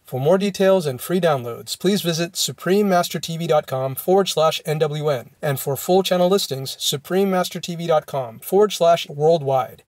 For more details and free downloads, please visit SupremeMasterTV.com/NWN. And for full channel listings, SupremeMasterTV.com/worldwide.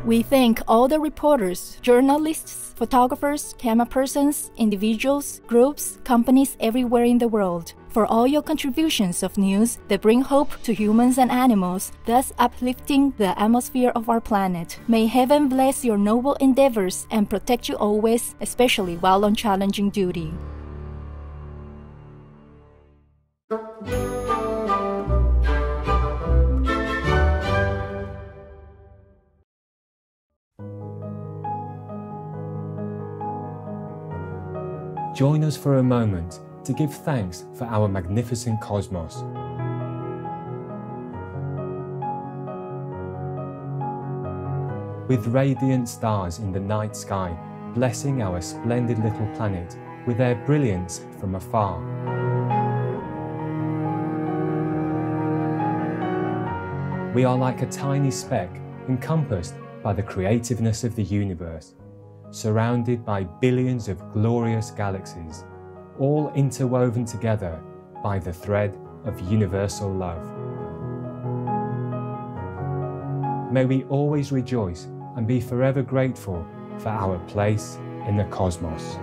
We thank all the reporters, journalists, photographers, camera persons, individuals, groups, companies everywhere in the world for all your contributions of news that bring hope to humans and animals, thus uplifting the atmosphere of our planet. May heaven bless your noble endeavors and protect you always, especially while on challenging duty. Join us for a moment to give thanks for our magnificent cosmos. With radiant stars in the night sky, blessing our splendid little planet with their brilliance from afar. We are like a tiny speck encompassed by the creativeness of the universe, surrounded by billions of glorious galaxies, all interwoven together by the thread of universal love. May we always rejoice and be forever grateful for our place in the cosmos.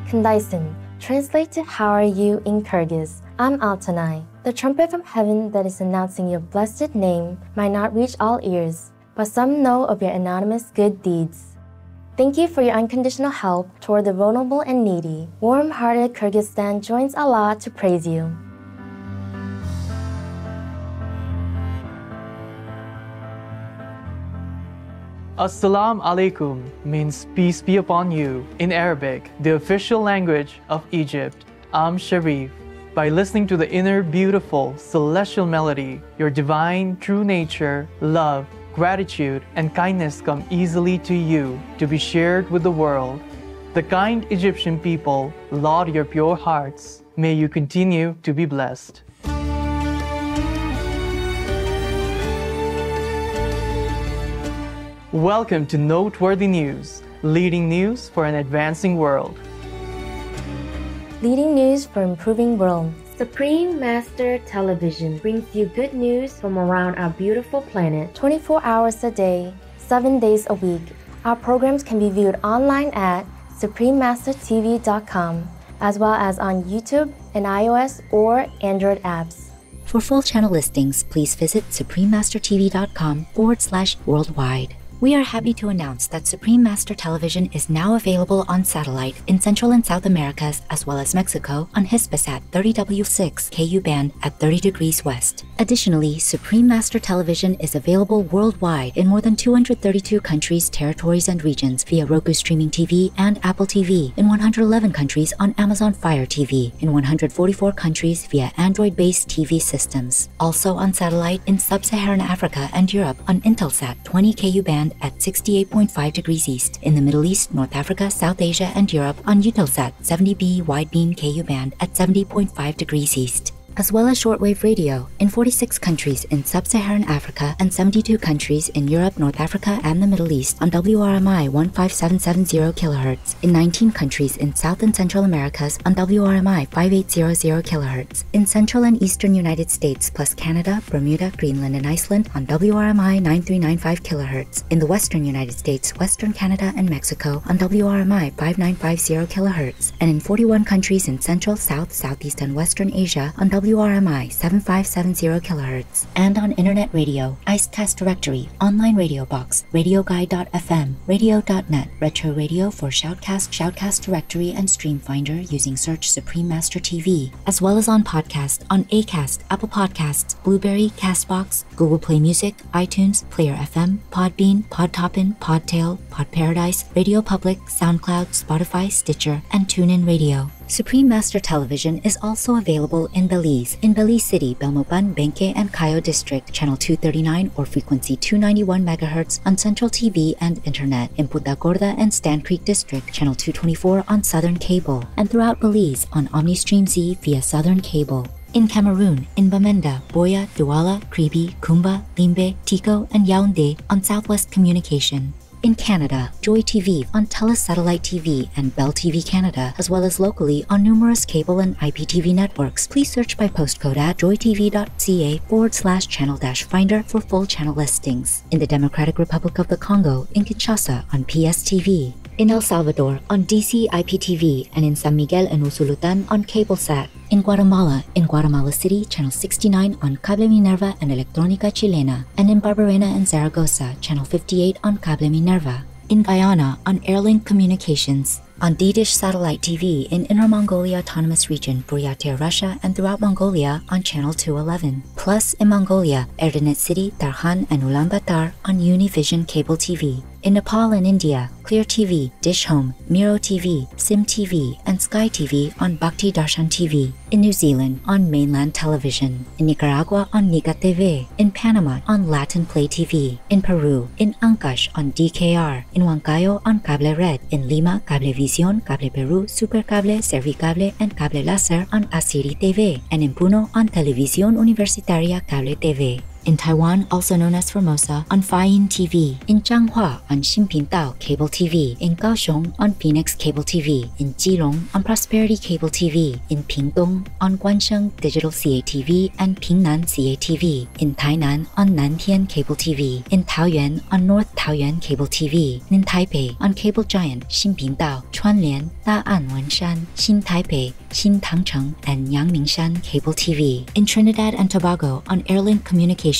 Kandaisin, translate to how are you in Kyrgyz. I'm Altanai. The trumpet from heaven that is announcing your blessed name might not reach all ears, but some know of your anonymous good deeds. Thank you for your unconditional help toward the vulnerable and needy. Warm-hearted Kyrgyzstan joins Allah to praise you. Assalamu alaikum means peace be upon you in Arabic, the official language of Egypt. I'm Sharif. By listening to the inner, beautiful, celestial melody, your divine, true nature, love, gratitude, and kindness come easily to you to be shared with the world. The kind Egyptian people laud your pure hearts. May you continue to be blessed. Welcome to Noteworthy News, leading news for an advancing world. Leading news for improving world. Supreme Master Television brings you good news from around our beautiful planet 24 hours a day, 7 days a week. Our programs can be viewed online at SupremeMasterTV.com, as well as on YouTube and iOS or Android apps. For full channel listings, please visit SupremeMasterTV.com/worldwide. We are happy to announce that Supreme Master Television is now available on satellite in Central and South Americas as well as Mexico on Hispasat 30W6 KU band at 30 degrees west. Additionally, Supreme Master Television is available worldwide in more than 232 countries, territories, and regions via Roku Streaming TV and Apple TV, in 111 countries on Amazon Fire TV, in 144 countries via Android-based TV systems. Also on satellite in Sub-Saharan Africa and Europe on Intelsat 20 KU band at 68.5 degrees east, in the Middle East, North Africa, South Asia, and Europe on Eutelsat 70B wideband KU band at 70.5 degrees east, as well as shortwave radio in 46 countries in Sub-Saharan Africa and 72 countries in Europe, North Africa, and the Middle East on WRMI 15770 kHz, in 19 countries in South and Central Americas on WRMI 5800 kHz, in Central and Eastern United States plus Canada, Bermuda, Greenland, and Iceland on WRMI 9395 kHz, in the Western United States, Western Canada, and Mexico on WRMI 5950 kHz, and in 41 countries in Central, South, Southeast, and Western Asia on WRMI 7570 kHz, and on internet radio, Icecast Directory, Online Radio Box, RadioGuide.fm, Radio.net, Retro Radio for Shoutcast, Shoutcast Directory, and Stream Finder using search Supreme Master TV, as well as on podcast on Acast, Apple Podcasts, Blueberry, Castbox, Google Play Music, iTunes, Player FM, Podbean, Podtoppin, Podtail, Podparadise, Radio Public, SoundCloud, Spotify, Stitcher, and TuneIn Radio. Supreme Master Television is also available in Belize City, Belmopan, Benque, and Cayo District, channel 239 or frequency 291 MHz on Central TV and Internet, in Punta Gorda and Stand Creek District, channel 224 on Southern Cable, and throughout Belize on OmniStream Z via Southern Cable. In Cameroon, in Bamenda, Boya, Douala, Kribi, Kumba, Limbe, Tico, and Yaoundé on Southwest Communication. In Canada, Joy TV on TELUS Satellite TV and Bell TV Canada, as well as locally on numerous cable and IPTV networks. Please search by postcode at joytv.ca/channel-finder for full channel listings. In the Democratic Republic of the Congo, in Kinshasa on PSTV. In El Salvador on DC IPTV, and in San Miguel and Usulutan on CableSat. In Guatemala City, channel 69 on Cable Minerva and Electrónica Chilena, and in Barbarena and Zaragoza, channel 58 on Cable Minerva. In Guyana on Airlink Communications. On D-Dish Satellite TV in Inner Mongolia Autonomous Region, Buryatia, Russia, and throughout Mongolia on channel 211. Plus in Mongolia, Erdenet City, Tarkhan, and Ulaanbaatar on Univision Cable TV. In Nepal and India, Clear TV, Dish Home, Miro TV, Sim TV, and Sky TV on Bhakti Darshan TV. In New Zealand on Mainland Television. In Nicaragua on Nica TV. In Panama on Latin Play TV. In Peru, in Ancash on DKR. In Huancayo on Cable Red. In Lima, Cablevisión, Cable Peru, Supercable, Servicable, and Cable Láser on Asiri TV. And in Puno on Televisión Universitaria Cable TV. In Taiwan, also known as Formosa, on Faiyin TV. In Changhua on Xinpingdao Cable TV. In Kaohsiung on Phoenix Cable TV. In Keelung on Prosperity Cable TV. In Pingtung on Guansheng Digital CATV and Pingnan CATV. In Tainan on Nantian Cable TV. In Taoyuan on North Taoyuan Cable TV. In Taipei on Cable Giant Xinpingdao, Chuanlian, Da'an Wanshan, Xin Taipei, Xin Tangcheng, and Yangmingshan Cable TV. In Trinidad and Tobago on Airlink Communications.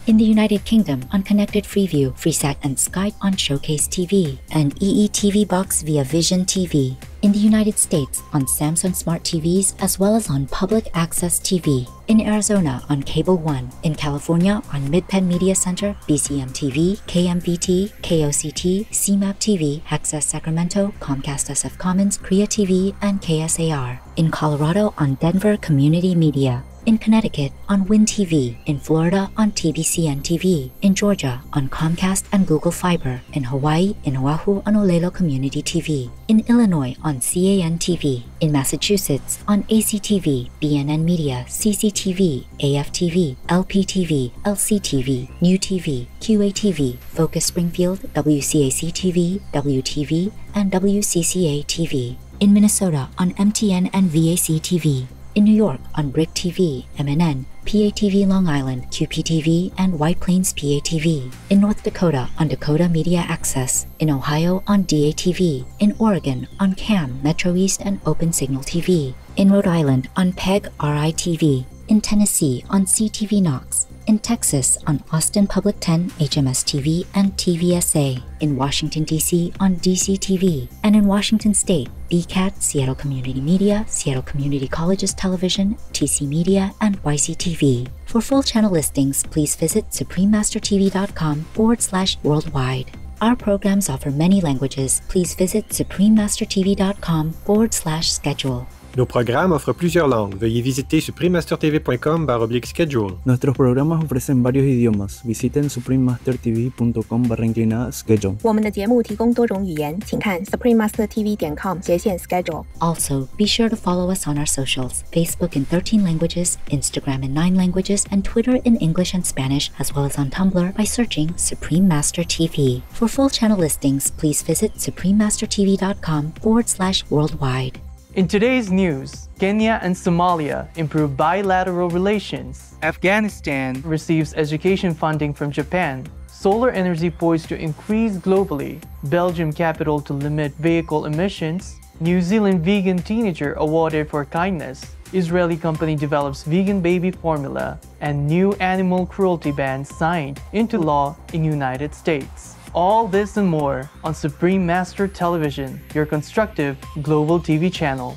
In the United Kingdom on Connected Freeview, Freesat, and Sky on Showcase TV, and EETV Box via Vision TV. In the United States on Samsung Smart TVs, as well as on Public Access TV. In Arizona on Cable One. In California on Midpen Media Center, BCM TV, KMVT, KOCT, CMAP TV, Access Sacramento, Comcast SF Commons, Korea TV, and KSAR. In Colorado on Denver Community Media. In Connecticut on Win TV, in Florida on TBCN TV, in Georgia on Comcast and Google Fiber, in Hawaii in Oahu on Olelo Community TV, in Illinois on CAN TV, in Massachusetts on ACTV, BNN Media, CCTV, AFTV, LPTV, LCTV, New TV, QATV, Focus Springfield, WCAC TV, WTV, and WCCA TV. In Minnesota on MTN and VAC TV. In New York on Brick TV, MNN, PATV Long Island, QPTV, and White Plains PATV. In North Dakota on Dakota Media Access. In Ohio on DATV. In Oregon on CAM, Metro East, and Open Signal TV. In Rhode Island on PEG RITV. In Tennessee on CTV Knox. In Texas on Austin Public 10, HMS TV, and TVSA. In Washington, D.C. on DCTV. And in Washington State, BCAT, Seattle Community Media, Seattle Community Colleges Television, TC Media, and YCTV. For full channel listings, please visit SupremeMasterTV.com/worldwide. Our programs offer many languages. Please visit SupremeMasterTV.com/schedule. Nos programmes offrent plusieurs langues. Veuillez visiter SupremeMasterTV.com/schedule. Nuestros programas ofrecen varios idiomas. Visiten SupremeMasterTV.com/schedule. 我们的节目提供多种语言，请看 SupremeMasterTV.com/schedule. Also, be sure to follow us on our socials: Facebook in 13 languages, Instagram in 9 languages, and Twitter in English and Spanish, as well as on Tumblr by searching Supreme Master TV. For full channel listings, please visit SupremeMasterTV.com/worldwide. In today's news, Kenya and Somalia improve bilateral relations. Afghanistan Receives education funding from Japan. Solar energy poised to increase globally. Belgium capital to limit vehicle emissions. New Zealand vegan teenager awarded for kindness. Israeli company develops vegan baby formula, and new animal cruelty ban signed into law in United States. All this and more on Supreme Master Television, your constructive global TV channel.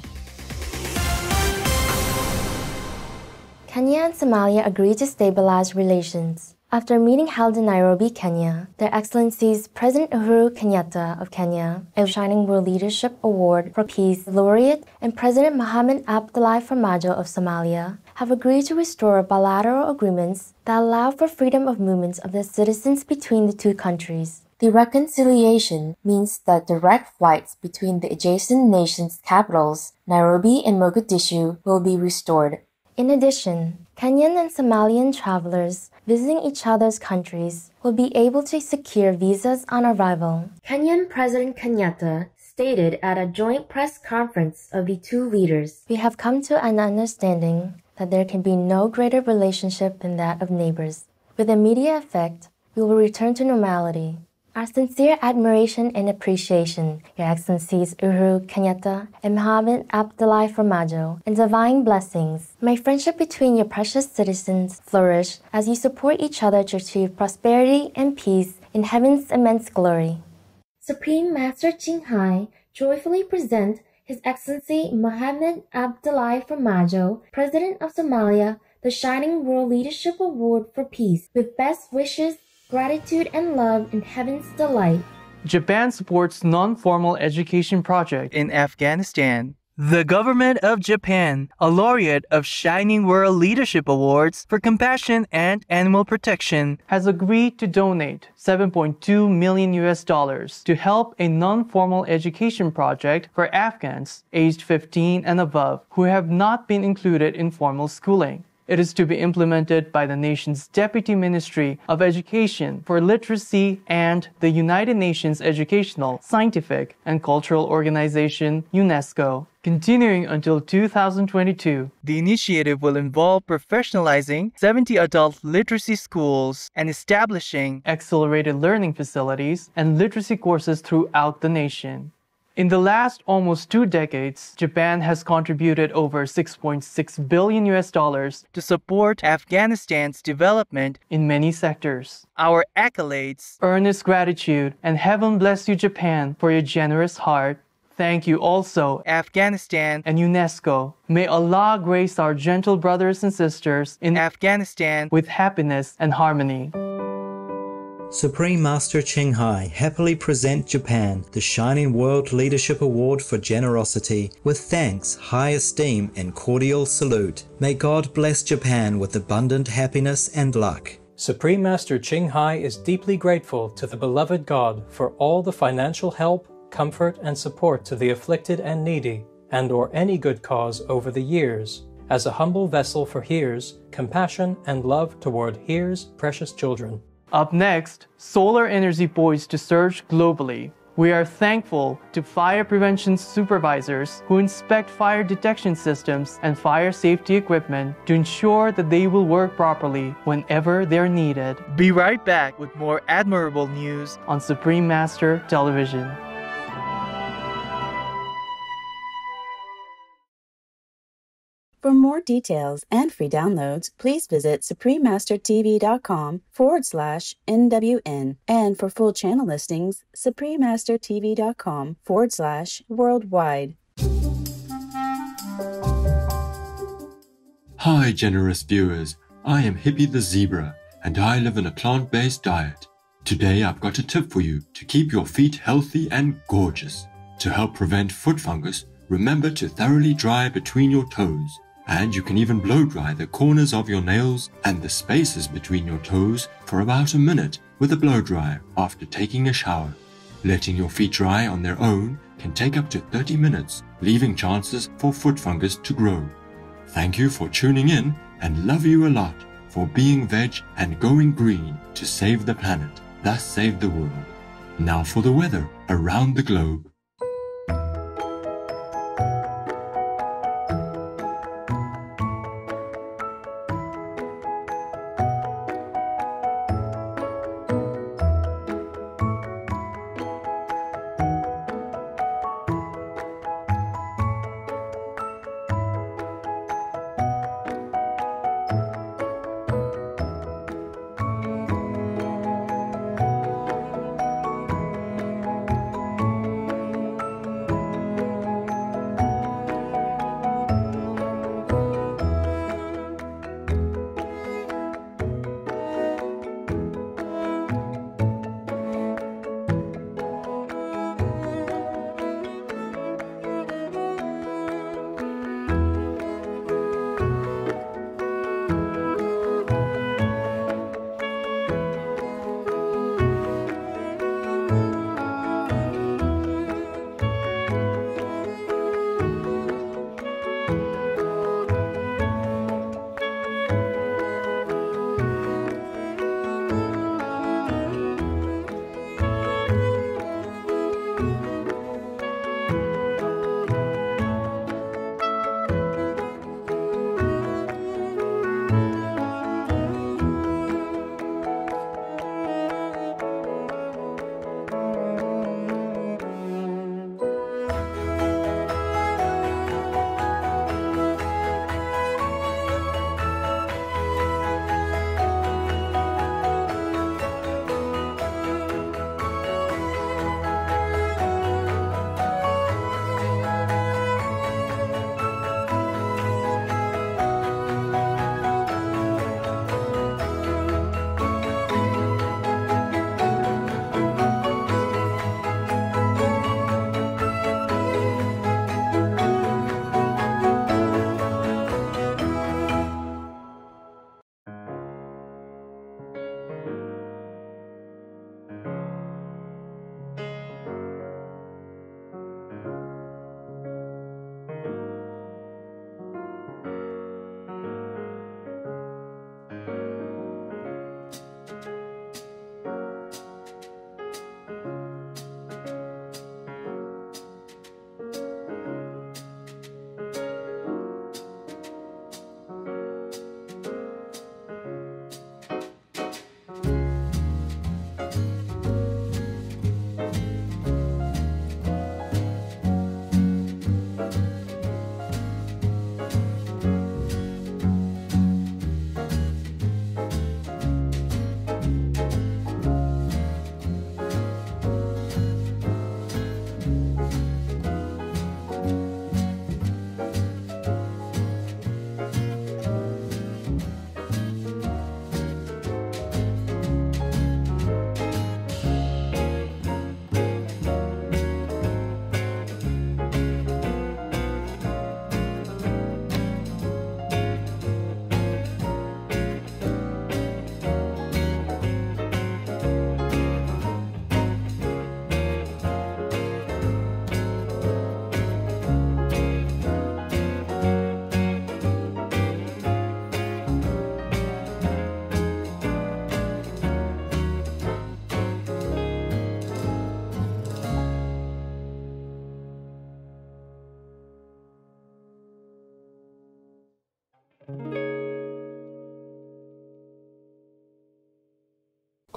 Kenya and Somalia agreed to stabilize relations. After a meeting held in Nairobi, Kenya, Their Excellencies President Uhuru Kenyatta of Kenya, a Shining World Leadership Award for Peace laureate, and President Mohamed Abdullahi Farmajo of Somalia have agreed to restore bilateral agreements that allow for freedom of movement of the citizens between the two countries. The reconciliation means that direct flights between the adjacent nations' capitals, Nairobi and Mogadishu, will be restored. In addition, Kenyan and Somalian travelers visiting each other's countries will be able to secure visas on arrival. Kenyan President Kenyatta stated at a joint press conference of the two leaders, "We have come to an understanding that there can be no greater relationship than that of neighbors. With immediate effect, we will return to normality. Our sincere admiration and appreciation, Your Excellencies Uhuru Kenyatta and Mohamed Abdullahi Farmajo, and divine blessings. May friendship between your precious citizens flourish as you support each other to achieve prosperity and peace in heaven's immense glory." Supreme Master Qinghai joyfully present His Excellency Mohamed Abdullahi Farmajo, President of Somalia, the Shining World Leadership Award for Peace, with best wishes, gratitude and love in heaven's delight. Japan supports non-formal education project in Afghanistan. The government of Japan, a laureate of Shining World Leadership Awards for Compassion and Animal Protection, has agreed to donate $7.2 million to help a non-formal education project for Afghans aged 15 and above who have not been included in formal schooling. It is to be implemented by the nation's Deputy Ministry of Education for Literacy and the United Nations Educational, Scientific, and Cultural Organization, UNESCO. Continuing until 2022, the initiative will involve professionalizing 70 adult literacy schools and establishing accelerated learning facilities and literacy courses throughout the nation. In the last almost 2 decades, Japan has contributed over $6.6 billion to support Afghanistan's development in many sectors. Our accolades, earnest gratitude, and heaven bless you, Japan, for your generous heart. Thank you also, Afghanistan and UNESCO. May Allah grace our gentle brothers and sisters in Afghanistan with happiness and harmony. Supreme Master Qinghai happily present Japan the Shining World Leadership Award for Generosity with thanks, high esteem, and cordial salute. May God bless Japan with abundant happiness and luck. Supreme Master Qinghai is deeply grateful to the beloved God for all the financial help, comfort, and support to the afflicted and needy, and/or any good cause over the years, as a humble vessel for Here's compassion and love toward Here's precious children. Up next, solar energy poised to surge globally. We are thankful to fire prevention supervisors who inspect fire detection systems and fire safety equipment to ensure that they will work properly whenever they're needed. Be right back with more admirable news on Supreme Master Television. For more details and free downloads, please visit SupremeMasterTV.com/NWN. And for full channel listings, SupremeMasterTV.com/worldwide. Hi, generous viewers. I am Hippie the Zebra, and I live in a plant-based diet. Today, I've got a tip for you to keep your feet healthy and gorgeous. To help prevent foot fungus, remember to thoroughly dry between your toes. And you can even blow dry the corners of your nails and the spaces between your toes for about a minute with a blow dryer after taking a shower. Letting your feet dry on their own can take up to 30 minutes, leaving chances for foot fungus to grow. Thank you for tuning in, and love you a lot for being veg and going green to save the planet, thus save the world. Now for the weather around the globe.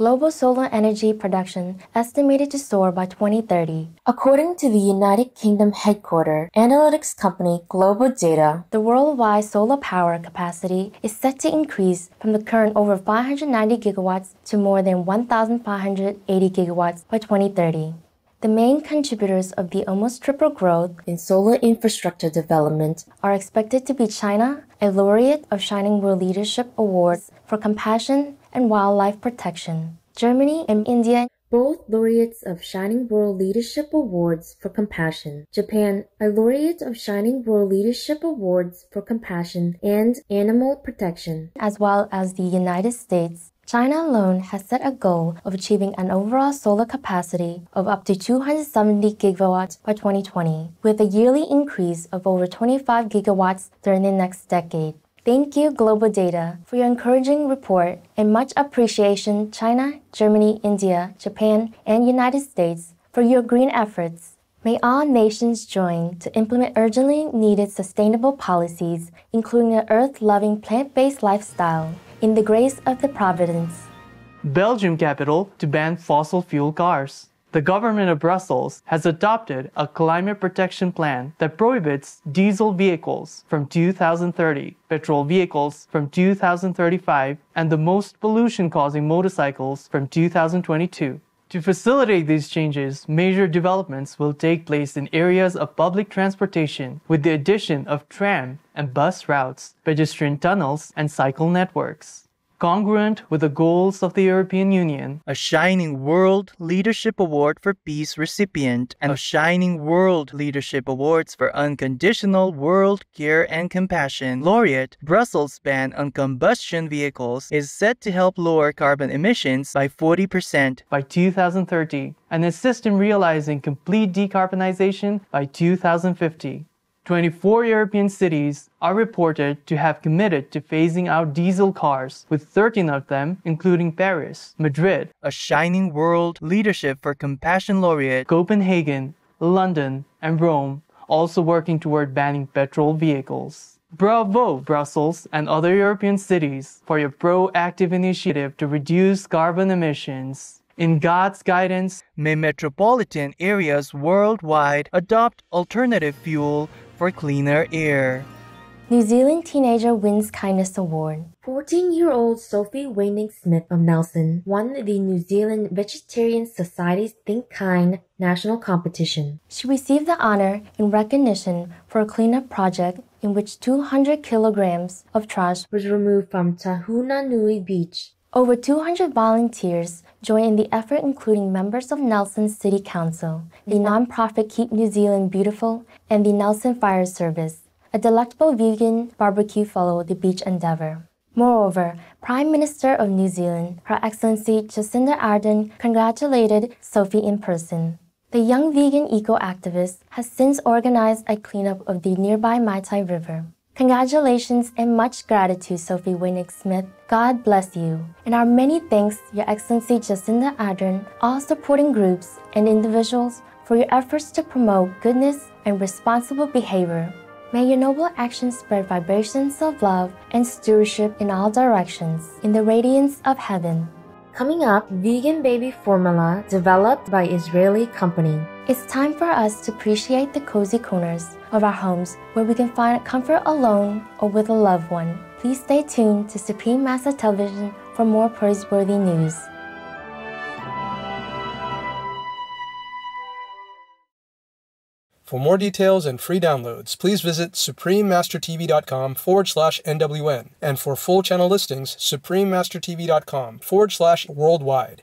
global solar energy production estimated to soar by 2030. According to the United Kingdom headquartered analytics company Global Data, the worldwide solar power capacity is set to increase from the current over 590 gigawatts to more than 1,580 gigawatts by 2030. The main contributors of the almost triple growth in solar infrastructure development are expected to be China, a laureate of Shining World Leadership Awards for Compassion and Wildlife Protection, Germany and India, both laureates of Shining World Leadership Awards for Compassion, Japan, a laureate of Shining World Leadership Awards for Compassion and Animal Protection, as well as the United States. China alone has set a goal of achieving an overall solar capacity of up to 270 gigawatts by 2020, with a yearly increase of over 25 gigawatts during the next decade. Thank you, Global Data, for your encouraging report, and much appreciation, China, Germany, India, Japan, and United States, for your green efforts. May all nations join to implement urgently needed sustainable policies, including an earth-loving plant-based lifestyle, in the grace of the Providence. Belgium capital to ban fossil fuel cars. The government of Brussels has adopted a climate protection plan that prohibits diesel vehicles from 2030, petrol vehicles from 2035, and the most pollution-causing motorcycles from 2022. To facilitate these changes, major developments will take place in areas of public transportation with the addition of tram and bus routes, pedestrian tunnels, and cycle networks. Congruent with the goals of the European Union, a Shining World Leadership Award for Peace recipient and a Shining World Leadership Awards for Unconditional World Care and Compassion laureate, Brussels' ban on combustion vehicles is set to help lower carbon emissions by 40% by 2030 and assist in realizing complete decarbonization by 2050. 24 European cities are reported to have committed to phasing out diesel cars, with 13 of them, including Paris, Madrid, a Shining World Leadership for Compassion laureate, Copenhagen, London, and Rome, also working toward banning petrol vehicles. Bravo, Brussels and other European cities, for your proactive initiative to reduce carbon emissions. In God's guidance, may metropolitan areas worldwide adopt alternative fuel for cleaner air. New Zealand teenager wins Kindness Award. 14-year-old Sophie Wainick-Smith of Nelson won the New Zealand Vegetarian Society's Think Kind national competition. She received the honor in recognition for a cleanup project in which 200 kilograms of trash was removed from Tahunanui Beach. Over 200 volunteers joined in the effort, including members of Nelson City Council, the nonprofit Keep New Zealand Beautiful, and the Nelson Fire Service. A delectable vegan barbecue followed the beach endeavor. Moreover, Prime Minister of New Zealand, Her Excellency Jacinda Ardern, congratulated Sophie in person. The young vegan eco-activist has since organized a cleanup of the nearby Maitai River. Congratulations and much gratitude, Sophie Wainick-Smith. God bless you. And our many thanks, Your Excellency Jacinda Ardern, all supporting groups and individuals for your efforts to promote goodness and responsible behavior. May your noble actions spread vibrations of love and stewardship in all directions, in the radiance of heaven. Coming up, vegan baby formula developed by Israeli company. It's time for us to appreciate the cozy corners of our homes where we can find comfort alone or with a loved one. Please stay tuned to Supreme Master Television for more praiseworthy news. For more details and free downloads, please visit SupremeMasterTV.com/NWN, and for full channel listings, SupremeMasterTV.com/worldwide.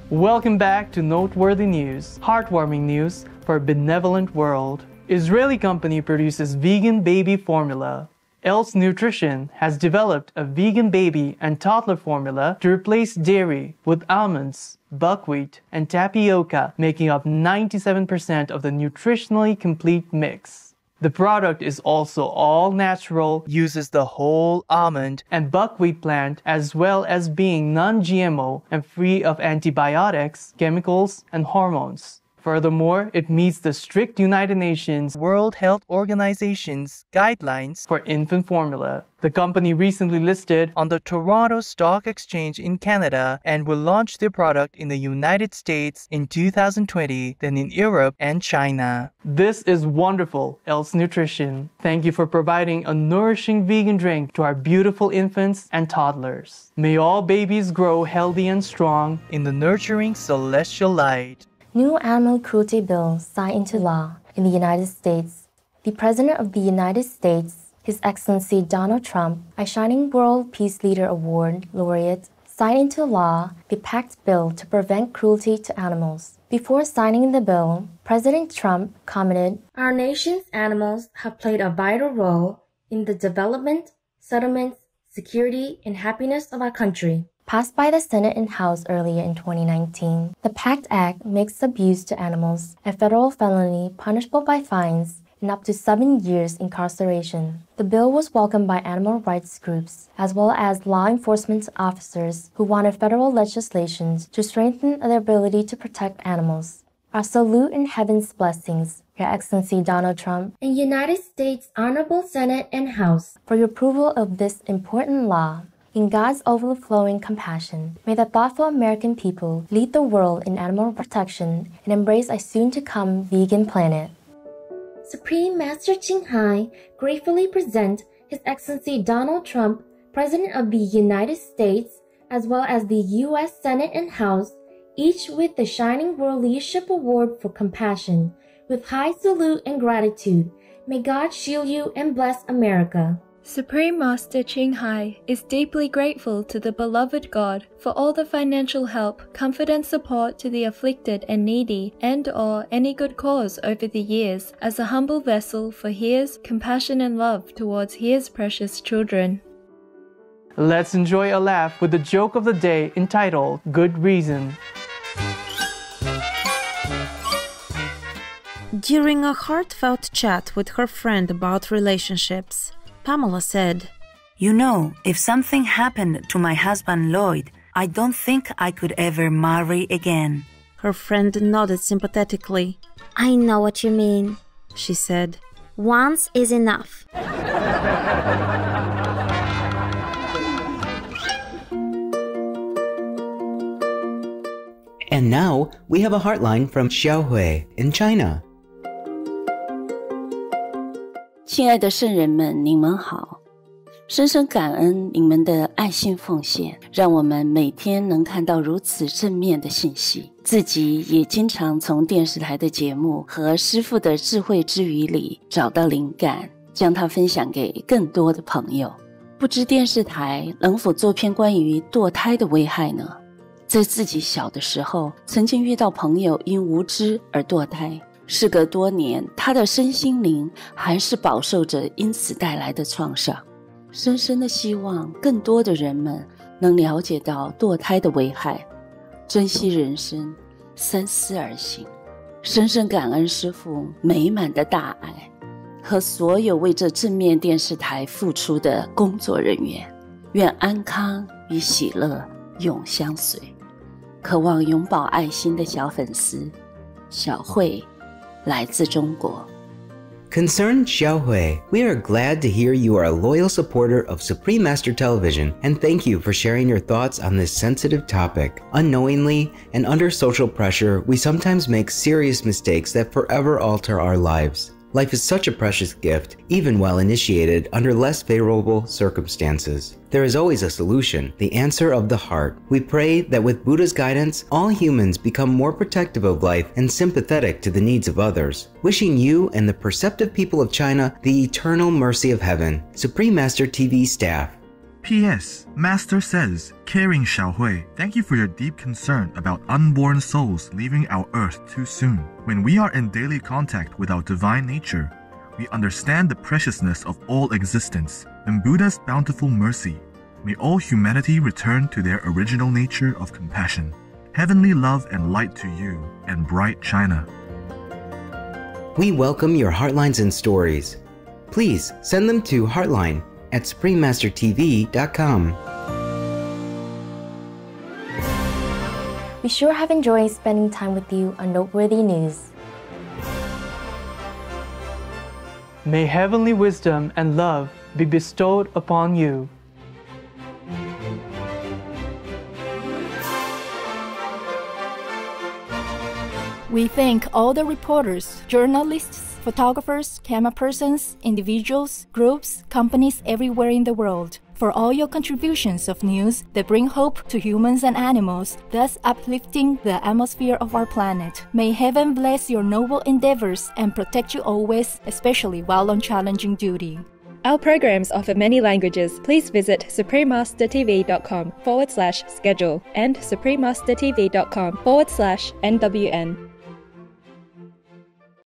Welcome back to Noteworthy News, heartwarming news for a benevolent world. Israeli company produces vegan baby formula. Else Nutrition has developed a vegan baby and toddler formula to replace dairy with almonds, buckwheat, and tapioca, making up 97% of the nutritionally complete mix. The product is also all natural, uses the whole almond and buckwheat plant, as well as being non-GMO and free of antibiotics, chemicals, and hormones. Furthermore, it meets the strict United Nations World Health Organization's guidelines for infant formula. The company recently listed on the Toronto Stock Exchange in Canada and will launch their product in the United States in 2020, then in Europe and China. This is wonderful, Else Nutrition. Thank you for providing a nourishing vegan drink to our beautiful infants and toddlers. May all babies grow healthy and strong in the nurturing celestial light. New animal cruelty bill signed into law in the United States. The President of the United States, His Excellency Donald Trump, a Shining World Peace Leader Award laureate, signed into law the pact bill to prevent cruelty to animals. Before signing the bill, President Trump commented, "Our nation's animals have played a vital role in the development, settlement, security, and happiness of our country." Passed by the Senate and House earlier in 2019, the PACT Act makes abuse to animals a federal felony punishable by fines and up to 7 years incarceration. The bill was welcomed by animal rights groups as well as law enforcement officers who wanted federal legislation to strengthen their ability to protect animals. Our salute and heaven's blessings, Your Excellency Donald Trump and United States Honorable Senate and House, for your approval of this important law. In God's overflowing compassion, may the thoughtful American people lead the world in animal protection and embrace a soon-to-come vegan planet. Supreme Master Ching Hai gratefully present His Excellency Donald Trump, President of the United States, as well as the U.S. Senate and House, each with the Shining World Leadership Award for Compassion. With high salute and gratitude, may God shield you and bless America. Supreme Master Ching Hai is deeply grateful to the beloved God for all the financial help, comfort and support to the afflicted and needy and/or any good cause over the years as a humble vessel for His compassion and love towards His precious children. Let's enjoy a laugh with the joke of the day entitled Good Reason. During a heartfelt chat with her friend about relationships, Pamela said, "You know, if something happened to my husband Lloyd, I don't think I could ever marry again." Her friend nodded sympathetically. "I know what you mean," she said. "Once is enough." And now, we have a heartline from Xiaohui in China. 亲爱的圣人们，你们好！深深感恩你们的爱心奉献，让我们每天能看到如此正面的信息。自己也经常从电视台的节目和师父的智慧之语里找到灵感，将它分享给更多的朋友。不知电视台能否做篇关于堕胎的危害呢？在自己小的时候，曾经遇到朋友因无知而堕胎。事隔多年，他的身心灵还是饱受着因此带来的创伤。深深的希望更多的人们能了解到堕胎的危害，珍惜人生，三思而行。深深感恩师父美满的大爱和所有为这正面电视台付出的工作人员，愿安康与喜乐永相随。渴望永葆爱心的小粉丝小慧，来自中国。 Concerned Xiaohui, we are glad to hear you are a loyal supporter of Supreme Master Television, and thank you for sharing your thoughts on this sensitive topic. Unknowingly and under social pressure, we sometimes make serious mistakes that forever alter our lives. Life is such a precious gift, even while initiated under less favorable circumstances. There is always a solution, the answer of the heart. We pray that with Buddha's guidance, all humans become more protective of life and sympathetic to the needs of others. Wishing you and the perceptive people of China the eternal mercy of heaven. Supreme Master TV staff. P.S. Master says, Caring Xiaohui, thank you for your deep concern about unborn souls leaving our earth too soon. When we are in daily contact with our divine nature, we understand the preciousness of all existence and Buddha's bountiful mercy. May all humanity return to their original nature of compassion. Heavenly love and light to you and bright China. We welcome your heartlines and stories. Please send them to HeartlineSupremeMasterTV.com. We sure have enjoyed spending time with you on Noteworthy News. May heavenly wisdom and love be bestowed upon you. We thank all the reporters, journalists, photographers, camera persons, individuals, groups, companies everywhere in the world for all your contributions of news that bring hope to humans and animals, thus uplifting the atmosphere of our planet. May heaven bless your noble endeavors and protect you always, especially while on challenging duty. Our programs offer many languages. Please visit SupremeMasterTV.com/schedule and SupremeMasterTV.com/NWN.